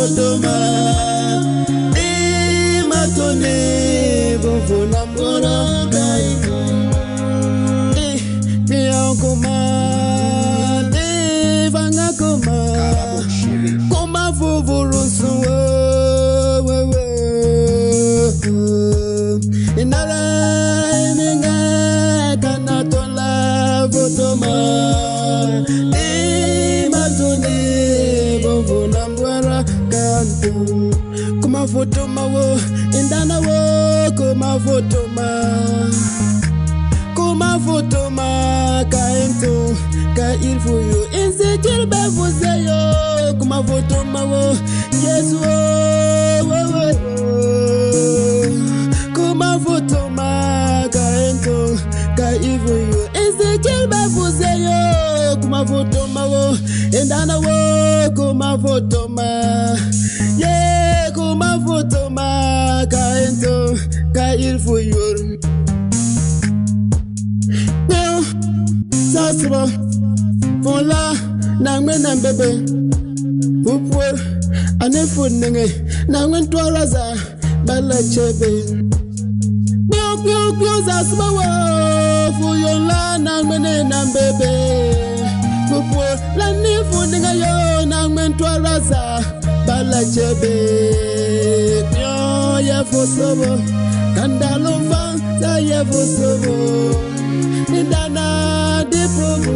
fotoma di matone bonfona mbora kaiko di ankoma di vanga koma vuvurusu inara ninga kanatola fotoma di matone bonfona mbora kanto kuma fotoma wo indana wo kuma fotoma kaento ka il faut yo insécure ba vous yo kuma fotoma wo yesu wo kuma fotoma kaento ka il faut yo insécure ba vous yo kuma fotoma wo indana wo kuma fotoma yeah kuma fotoma kaento ka il faut yo Sasro, vola, nangmen bébé. Vous pouvez, ane founingue, nangmen toi raza, bala chebe. Bio, sasma wo, fuyola, nangmen bébé. Vous pouvez, l'ane founingue yo, nangmen toi raza, bala chebe. Bio, ya fosobo, kandalova, sa ya fosobo. Indana de provo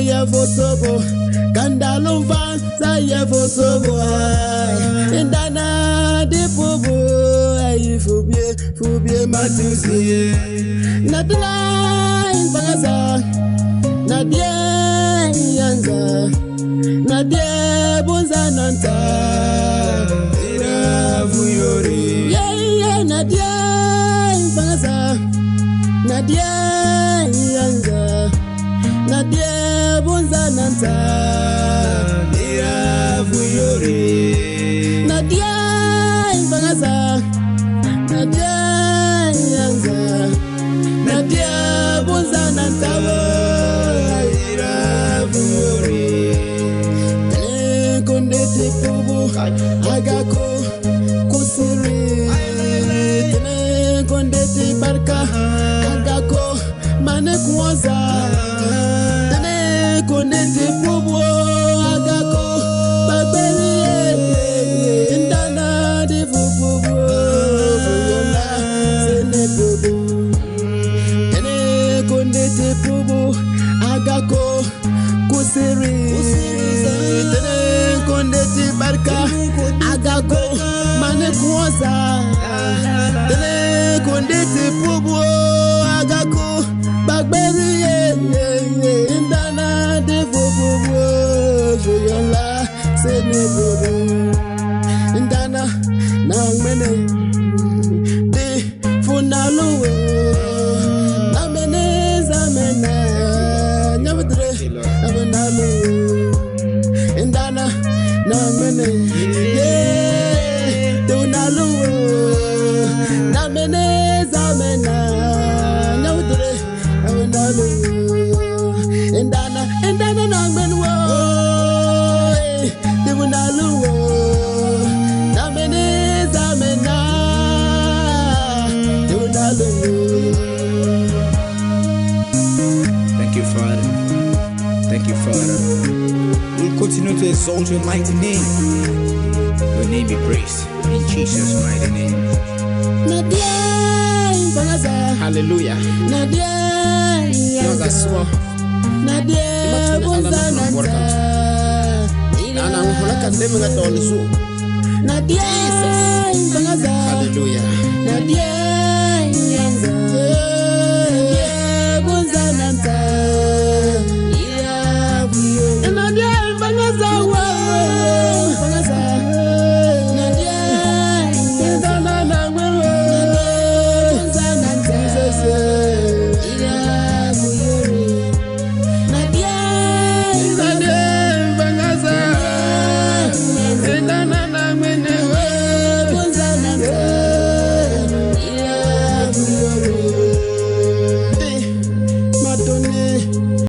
ya fosobo kandalova sa ya fosobo indana de provo ay fubie matusi nadla bagaza nadia yanza nadia bonza nanta ira fuyori Nadia Bagaza Nadia Yanga Nadia Bonza Nanta Nadia Fuyori Nadia Bagaza Nadia Yanga Nadia Bonza Nanta Nadia Fuyori Konde te pubu Agako Kusiri Kondeti barka agako mane kuanza tane kondeti pubo agako babeli indana di pubo yola sene pubo tane kondeti pubo agako kusiri tane kondeti barka agako mane kuanza Kondete pubo agako bagberi indana de pubo yola sene pubo indana nangmene de funalo namene zamena nyabdre abenalo indana nangmene ye de unalo namene zamena nyawdre awnalu indana nangmen wo debunalu wo namene zamena debunalu. Thank you, Father. Thank you, Father. We'll continue to exalt your mighty name. Your name be praised in Jesus' mighty name. Hallelujah. Nadia Yagaswa. Nadia Bozananta. Nana mfula kandeme ngatolisu. Nadia Hallelujah. Nadia Yanza.